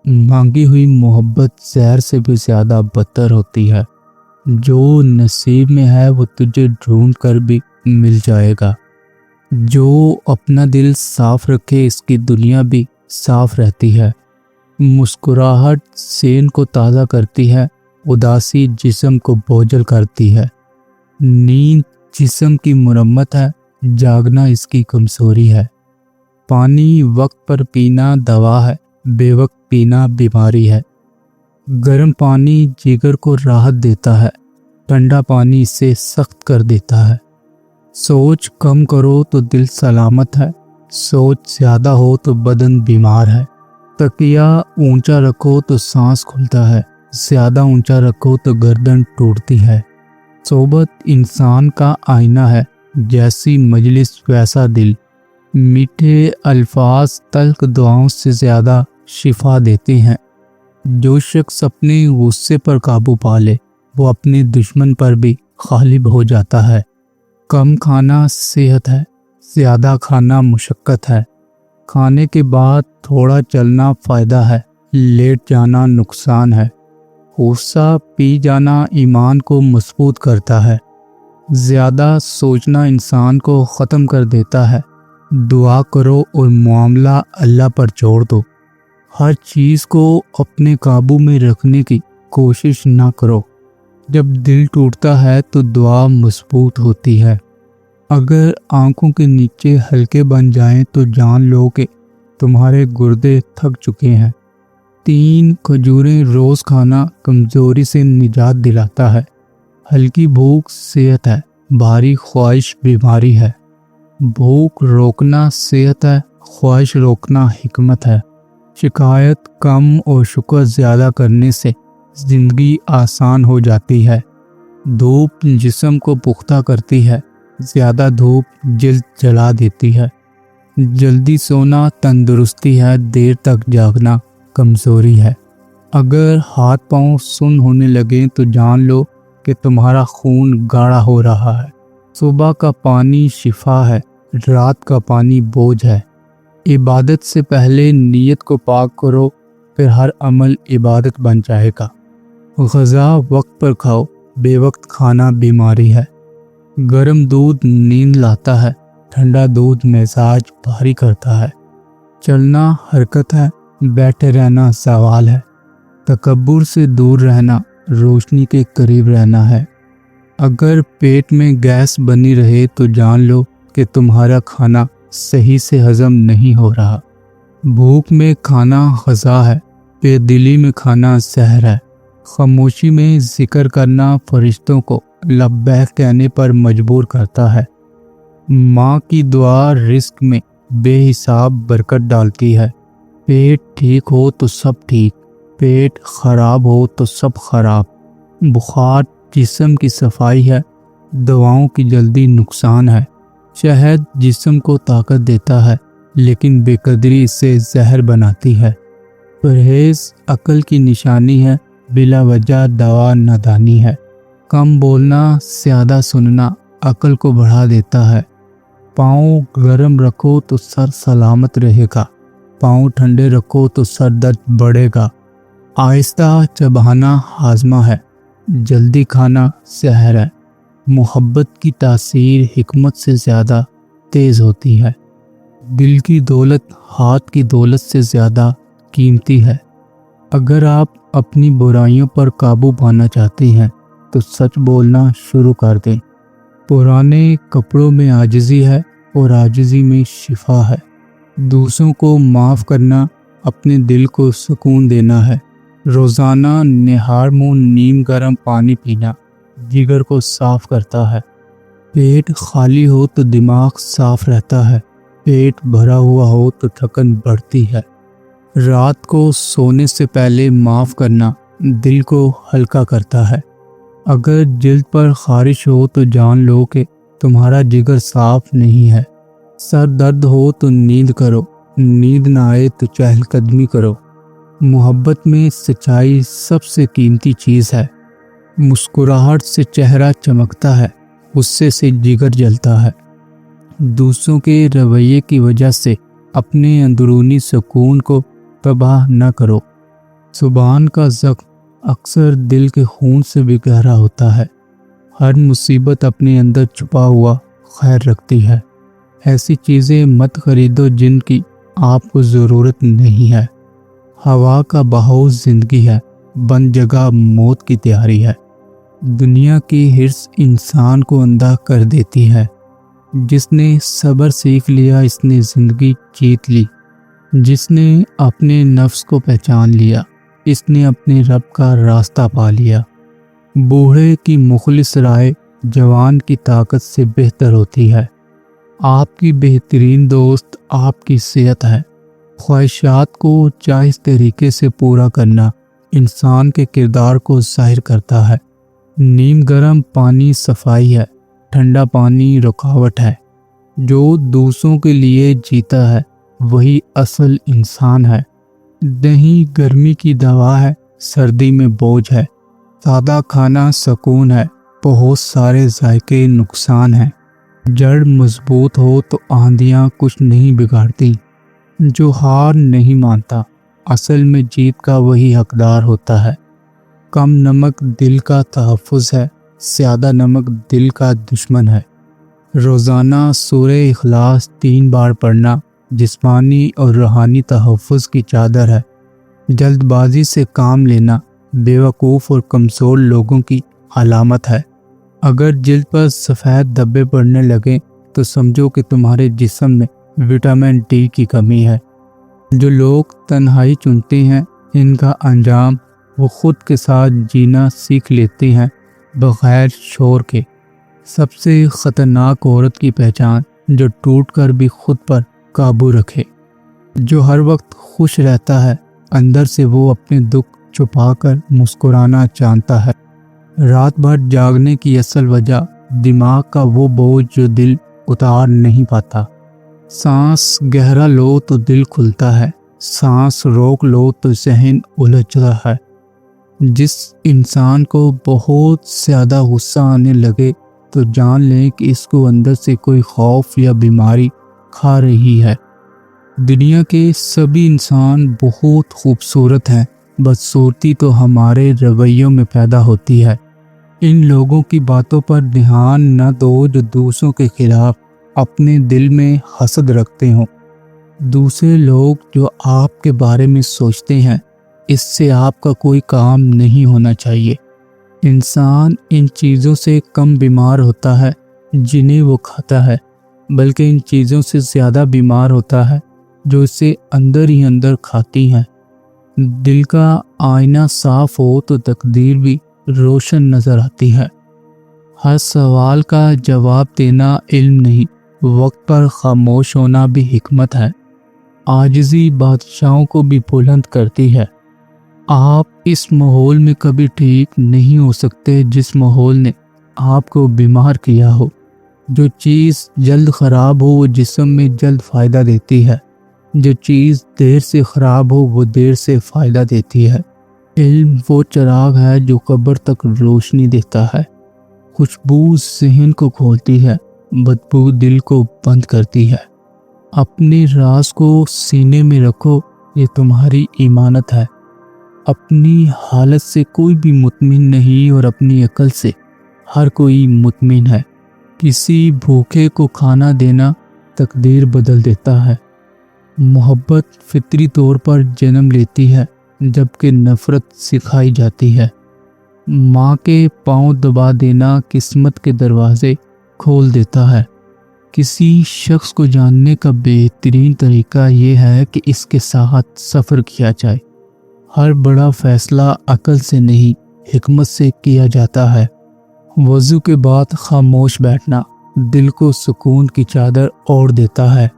مانگی ہوئی محبت زہر سے بھی زیادہ بدتر ہوتی ہے۔ جو نصیب میں ہے وہ تجھے ڈھونڈ کر بھی مل جائے گا۔ جو اپنا دل صاف رکھے اس کی دنیا بھی صاف رہتی ہے۔ مسکراہٹ ذہن کو تازہ کرتی ہے، اداسی جسم کو بوجھل کرتی ہے۔ نیند جسم کی مرمت ہے، جاگنا اس کی کمزوری ہے۔ پانی وقت پر پینا دوا ہے، بے وقت پینا بیماری ہے۔ گرم پانی جگر کو راحت دیتا ہے، ٹھنڈا پانی اسے سخت کر دیتا ہے۔ سوچ کم کرو تو دل سلامت ہے، سوچ زیادہ ہو تو بدن بیمار ہے۔ تکیہ اونچا رکھو تو سانس کھلتا ہے، زیادہ اونچا رکھو تو گردن ٹوٹتی ہے۔ صحبت انسان کا آئینہ ہے، جیسی مجلس ویسا دل۔ میٹھے الفاظ تلخ دعاؤں سے زیادہ شفا دیتے ہیں۔ جو شخص اپنے غصے پر قابو پا لے وہ اپنے دشمن پر بھی غالب ہو جاتا ہے۔ کم کھانا صحت ہے، زیادہ کھانا مشقت ہے۔ کھانے کے بعد تھوڑا چلنا فائدہ ہے، لیٹ جانا نقصان ہے۔ غصہ پی جانا ایمان کو مضبوط کرتا ہے۔ زیادہ سوچنا انسان کو ختم کر دیتا ہے۔ دعا کرو اور معاملہ اللہ پر چھوڑ دو۔ ہر چیز کو اپنے قابو میں رکھنے کی کوشش نہ کرو۔ جب دل ٹوٹتا ہے تو دعا مضبوط ہوتی ہے۔ اگر آنکھوں کے نیچے ہلکے بن جائیں تو جان لو کہ تمہارے گردے تھک چکے ہیں۔ 3 کھجوریں روز کھانا کمزوری سے نجات دلاتا ہے۔ ہلکی بھوک صحت ہے، بھاری خواہش بیماری ہے۔ بھوک روکنا صحت ہے، خواہش روکنا حکمت ہے۔ شکایت کم اور شکر زیادہ کرنے سے زندگی آسان ہو جاتی ہے۔ دھوپ جسم کو پختہ کرتی ہے، زیادہ دھوپ جلد جلا دیتی ہے۔ جلدی سونا تندرستی ہے، دیر تک جاگنا کمزوری ہے۔ اگر ہاتھ پاؤں سن ہونے لگیں تو جان لو کہ تمہارا خون گاڑھا ہو رہا ہے۔ صبح کا پانی شفا ہے، رات کا پانی بوجھ ہے۔ عبادت سے پہلے نیت کو پاک کرو، پھر ہر عمل عبادت بن جائے گا۔ غذا وقت پر کھاؤ، بے وقت کھانا بیماری ہے۔ گرم دودھ نیند لاتا ہے، ٹھنڈا دودھ مزاج بھاری کرتا ہے۔ چلنا حرکت ہے، بیٹھے رہنا زوال ہے۔ تکبر سے دور رہنا روشنی کے قریب رہنا ہے۔ اگر پیٹ میں گیس بنی رہے تو جان لو کہ تمہارا کھانا صحیح سے ہضم نہیں ہو رہا۔ بھوک میں کھانا غذا ہے، بے دلی میں کھانا زہر ہے۔ خاموشی میں ذکر کرنا فرشتوں کو لبیک کہنے پر مجبور کرتا ہے۔ ماں کی دعا رزق میں بے حساب برکت ڈالتی ہے۔ پیٹ ٹھیک ہو تو سب ٹھیک، پیٹ خراب ہو تو سب خراب۔ بخار جسم کی صفائی ہے، دواؤں کی جلدی نقصان ہے۔ شہد جسم کو طاقت دیتا ہے، لیکن بے قدری اسے زہر بناتی ہے۔ پرہیز عقل کی نشانی ہے، بلا وجہ دوا نادانی ہے۔ کم بولنا زیادہ سننا عقل کو بڑھا دیتا ہے۔ پاؤں گرم رکھو تو سر سلامت رہے گا، پاؤں ٹھنڈے رکھو تو سر درد بڑھے گا۔ آہستہ چبانا ہاضمہ ہے، جلدی کھانا زہر ہے۔ محبت کی تاثیر حکمت سے زیادہ تیز ہوتی ہے۔ دل کی دولت ہاتھ کی دولت سے زیادہ قیمتی ہے۔ اگر آپ اپنی برائیوں پر قابو پانا چاہتے ہیں تو سچ بولنا شروع کر دیں۔ پرانے کپڑوں میں عاجزی ہے اور عاجزی میں شفا ہے۔ دوسروں کو معاف کرنا اپنے دل کو سکون دینا ہے۔ روزانہ نہار منہ نیم گرم پانی پینا جگر کو صاف کرتا ہے۔ پیٹ خالی ہو تو دماغ صاف رہتا ہے، پیٹ بھرا ہوا ہو تو تھکن بڑھتی ہے۔ رات کو سونے سے پہلے معاف کرنا دل کو ہلکا کرتا ہے۔ اگر جلد پر خارش ہو تو جان لو کہ تمہارا جگر صاف نہیں ہے۔ سر درد ہو تو نیند کرو، نیند نہ آئے تو چہل قدمی کرو۔ محبت میں سچائی سب سے قیمتی چیز ہے۔ مسکراہٹ سے چہرہ چمکتا ہے، غصے سے جگر جلتا ہے۔ دوسروں کے رویے کی وجہ سے اپنے اندرونی سکون کو تباہ نہ کرو۔ زبان کا زخم اکثر دل کے خون سے بھی گہرا ہوتا ہے۔ ہر مصیبت اپنے اندر چھپا ہوا خیر رکھتی ہے۔ ایسی چیزیں مت خریدو جن کی آپ کو ضرورت نہیں ہے۔ ہوا کا بہاؤ زندگی ہے، بند جگہ موت کی تیاری ہے۔ دنیا کی حرص انسان کو اندھا کر دیتی ہے۔ جس نے صبر سیکھ لیا اس نے زندگی جیت لی۔ جس نے اپنے نفس کو پہچان لیا اس نے اپنے رب کا راستہ پا لیا۔ بوڑھے کی مخلص رائے جوان کی طاقت سے بہتر ہوتی ہے۔ آپ کی بہترین دوست آپ کی صحت ہے۔ خواہشات کو جائز طریقے سے پورا کرنا انسان کے کردار کو ظاہر کرتا ہے۔ نیم گرم پانی صفائی ہے، ٹھنڈا پانی رکاوٹ ہے۔ جو دوسروں کے لیے جیتا ہے وہی اصل انسان ہے۔ دہی گرمی کی دوا ہے، سردی میں بوجھ ہے۔ سادہ کھانا سکون ہے، بہت سارے ذائقے نقصان ہیں۔ جڑ مضبوط ہو تو آندھیاں کچھ نہیں بگاڑتی۔ جو ہار نہیں مانتا اصل میں جیت کا وہی حقدار ہوتا ہے۔ کم نمک دل کا تحفظ ہے، زیادہ نمک دل کا دشمن ہے۔ روزانہ سورہ اخلاص 3 بار پڑھنا جسمانی اور روحانی تحفظ کی چادر ہے۔ جلد بازی سے کام لینا بیوقوف اور کمزور لوگوں کی علامت ہے۔ اگر جلد پر سفید دھبے پڑنے لگیں تو سمجھو کہ تمہارے جسم میں وٹامن ڈی کی کمی ہے۔ جو لوگ تنہائی چنتے ہیں ان کا انجام وہ خود کے ساتھ جینا سیکھ لیتے ہیں بغیر شور کے۔ سب سے خطرناک عورت کی پہچان جو ٹوٹ کر بھی خود پر قابو رکھے۔ جو ہر وقت خوش رہتا ہے اندر سے وہ اپنے دکھ چھپا کر مسکرانا جانتا ہے۔ رات بھر جاگنے کی اصل وجہ دماغ کا وہ بوجھ جو دل اتار نہیں پاتا۔ سانس گہرا لو تو دل کھلتا ہے، سانس روک لو تو ذہن الجھتا ہے۔ جس انسان کو بہت زیادہ غصہ آنے لگے تو جان لیں کہ اس کو اندر سے کوئی خوف یا بیماری کھا رہی ہے۔ دنیا کے سبھی انسان بہت خوبصورت ہیں، بدصورتی تو ہمارے رویوں میں پیدا ہوتی ہے۔ ان لوگوں کی باتوں پر دھیان نہ دو جو دوسروں کے خلاف اپنے دل میں حسد رکھتے ہوں۔ دوسرے لوگ جو آپ کے بارے میں سوچتے ہیں اس سے آپ کا کوئی کام نہیں ہونا چاہیے۔ انسان ان چیزوں سے کم بیمار ہوتا ہے جنہیں وہ کھاتا ہے، بلکہ ان چیزوں سے زیادہ بیمار ہوتا ہے جو اسے اندر ہی اندر کھاتی ہیں۔ دل کا آئینہ صاف ہو تو تقدیر بھی روشن نظر آتی ہے۔ ہر سوال کا جواب دینا علم نہیں، وقت پر خاموش ہونا بھی حکمت ہے۔ عاجزی بادشاہوں کو بھی بلند کرتی ہے۔ آپ اس ماحول میں کبھی ٹھیک نہیں ہو سکتے جس ماحول نے آپ کو بیمار کیا ہو۔ جو چیز جلد خراب ہو وہ جسم میں جلد فائدہ دیتی ہے، جو چیز دیر سے خراب ہو وہ دیر سے فائدہ دیتی ہے۔ علم وہ چراغ ہے جو قبر تک روشنی دیتا ہے۔ خوشبو ذہن کو کھولتی ہے، بدبو دل کو بند کرتی ہے۔ اپنے راز کو سینے میں رکھو، یہ تمہاری امانت ہے۔ اپنی حالت سے کوئی بھی مطمئن نہیں اور اپنی عقل سے ہر کوئی مطمئن ہے۔ کسی بھوکے کو کھانا دینا تقدیر بدل دیتا ہے۔ محبت فطری طور پر جنم لیتی ہے جبکہ نفرت سکھائی جاتی ہے۔ ماں کے پاؤں دبا دینا قسمت کے دروازے کھول دیتا ہے۔ کسی شخص کو جاننے کا بہترین طریقہ یہ ہے کہ اس کے ساتھ سفر کیا جائے۔ ہر بڑا فیصلہ عقل سے نہیں حکمت سے کیا جاتا ہے۔ وضو کے بعد خاموش بیٹھنا دل کو سکون کی چادر اوڑھ دیتا ہے۔